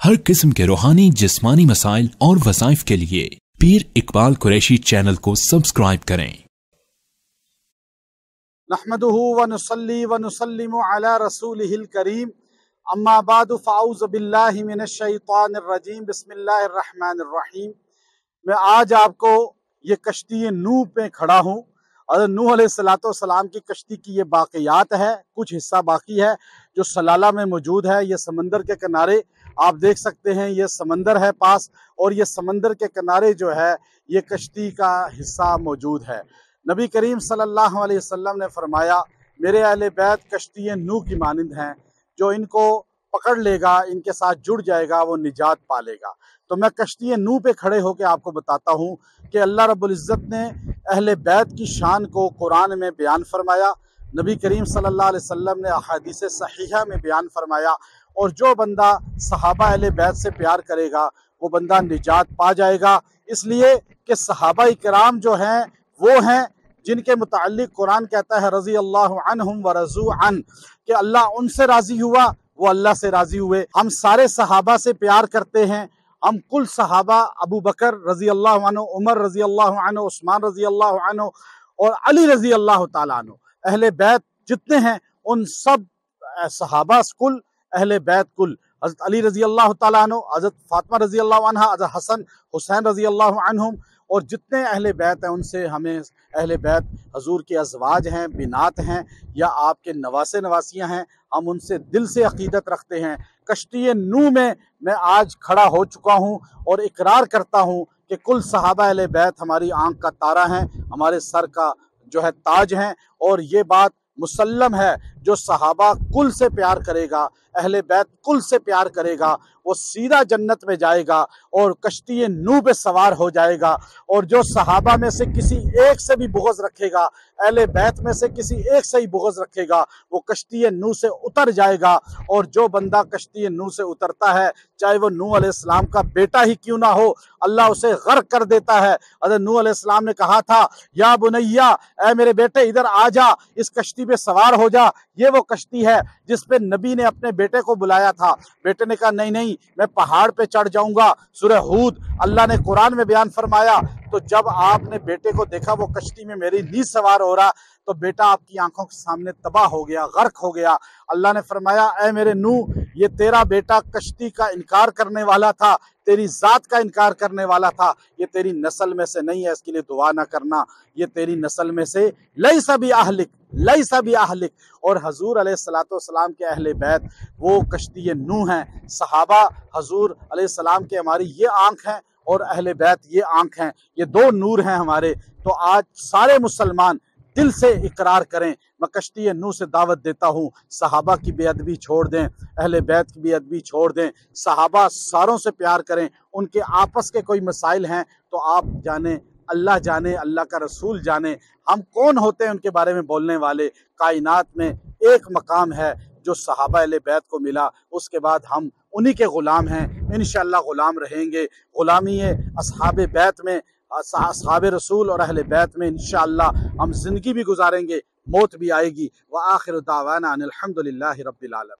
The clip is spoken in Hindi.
हर किस्म के रूहानी जिस्मानी मसाइल और वज़ाइफ के लिए पीर इकबाल कुरैशी चैनल को सब्सक्राइब करें। नहमदुहु व नुसल्ली व नुसल्लिमु अला रसूलिहिल करीम, अम्मा बादु फ़अऊज़ु बिल्लाहि मिनश शैतानिर रजीम, बिस्मिल्लाहिर रहमानिर रहीम। मैं आज आपको ये कश्ती नूह पे खड़ा हूँ। और नूह अलैहिस्सलाम की कश्ती की ये बाक़ियात है, कुछ हिस्सा बाकी है जो सलाला में मौजूद है। ये समंदर के किनारे आप देख सकते हैं, ये समंदर है पास, और ये समंदर के किनारे जो है ये कश्ती का हिस्सा मौजूद है। नबी करीम सल्लल्लाहु अलैहि वसल्लम ने फरमाया, मेरे अहले बैत कश्ती नूह की मानिंद हैं, जो इनको पकड़ लेगा, इनके साथ जुड़ जाएगा, वो निजात पालेगा। तो मैं कश्ती नूह पे खड़े होकर आपको बताता हूँ कि अल्लाह रब्बुल इज़्ज़त ने अहले बैत की शान को कुरान में बयान फरमाया, नबी करीम सल्लल्लाहु अलैहि वसल्लम ने अहादीस सहीहा में बयान फरमाया। और जो बंदा सहाबा अहले बैत से प्यार करेगा वो बंदा निजात पा जाएगा, इसलिए कि सहाबा इकराम जो हैं वो हैं जिनके मुताल्लिक कुरान कहता है रज़ी अल्लाहु अन्हुम व रज़ू अन, कि अल्लाह उनसे राज़ी हुआ, वो अल्लाह से राज़ी हुए। हम सारे सहाबा से प्यार करते हैं। हम कुल सहाबा अबू बकर रज़ी अल्लाहु अन्हु, उमर रज़ी अल्लाहु अन्हु, उस्मान रज़ी अल्लाहु अन्हु और अली रज़ी अल्लाहु ताला अन्हु, अहले बैत जितने हैं उन सब सहाबा कुल, अहले बैत कुल, हज़रत अली रज़ी अल्लाहु ताला अन्हु, हज़रत फातिमा रज़ी अल्लाहु अन्हा, हज़रत हसन हुसैन रज़ी अल्लाहु अन्हुम, और जितने अहले बैत हैं उनसे हमें अहले बैत हजूर के अज़वाज हैं, बिनात हैं या आपके नवासे नवासियाँ हैं, हम उनसे दिल से अकीदत रखते हैं। कश्ती नूह में मैं आज खड़ा हो चुका हूँ और इकरार करता हूँ कि कुल सहाबा अहले बैत हमारी आंख का तारा हैं, हमारे सर का जो है ताज हैं। और ये बात मुसल्लम है, जो सहाबा कुल से प्यार करेगा, अहले बैत कुल से प्यार करेगा, वो सीधा जन्नत में जाएगा और कश्ती नूह पे सवार हो जाएगा। और जो सहाबा में से किसी एक से भी बुग़्ज़ रखेगा, अहले बैत में से किसी एक से ही बुग़्ज़ रखेगा, वो कश्ती नूह से उतर जाएगा। और जो बंदा कश्ती नूह से उतरता है, चाहे वो नूह अलैहिस्सलाम का बेटा ही क्यों ना हो, अल्लाह उसे गर्क कर देता है। हज़रत नूह अलैहिस्सलाम ने कहा था, या बुनैया, ऐ मेरे बेटे इधर आ जा, इस कश्ती पे सवार हो जा। ये वो कश्ती है जिस पे नबी ने अपने बेटे को बुलाया था। बेटे ने कहा नहीं नहीं, मैं पहाड़ पे चढ़ जाऊंगा। सूरह हूद अल्लाह ने कुरान में बयान फरमाया। तो जब आपने बेटे को देखा वो कश्ती में मेरी नींद सवार हो रहा, तो बेटा आपकी आंखों के सामने तबाह हो गया, गर्क हो गया। अल्लाह ने फरमाया, ऐ मेरे नूह, ये तेरा बेटा कश्ती का इनकार करने वाला था, तेरी जात का इनकार करने वाला था, ये तेरी नस्ल में से नहीं है, इसके लिए दुआ ना करना। ये तेरी नस्ल में से लैसा भी आहलिक, लैसा भी आहलिक। और हजूर अलैहिस्सलातु वस्सलाम के अहले बैत वो कश्ती नूह हैं। सहाबा हजूर अलैहिस्सलाम के हमारी ये आंख हैं और अहले बैत ये आंख हैं, ये दो नूर हैं हमारे। तो आज सारे मुसलमान दिल से इकरार करें। मैं कश्ती नूह से दावत देता हूँ, सहाबा की बेअदबी छोड़ दें, अहले बैत की बेअदबी छोड़ दें, सहाबा सारों से प्यार करें। उनके आपस के कोई मसाइल हैं तो आप जाने, अल्लाह जाने, अल्लाह का रसूल जाने, हम कौन होते हैं उनके बारे में बोलने वाले। कायनात में एक मकाम है जो सहाबा अहले बैत को मिला, उसके बाद हम उन्हीं के ग़ुलाम हैं, इंशाअल्लाह ग़ुलाम रहेंगे। ग़ुलामी अस्हाबे बैत में, अस्हाबे रसूल और अहले बैत में इंशाअल्लाह हम ज़िंदगी भी गुजारेंगे, मौत भी आएगी। व आखिर दावाना अनिल हम्दुलिल्लाहि रब्बिल आलमीन।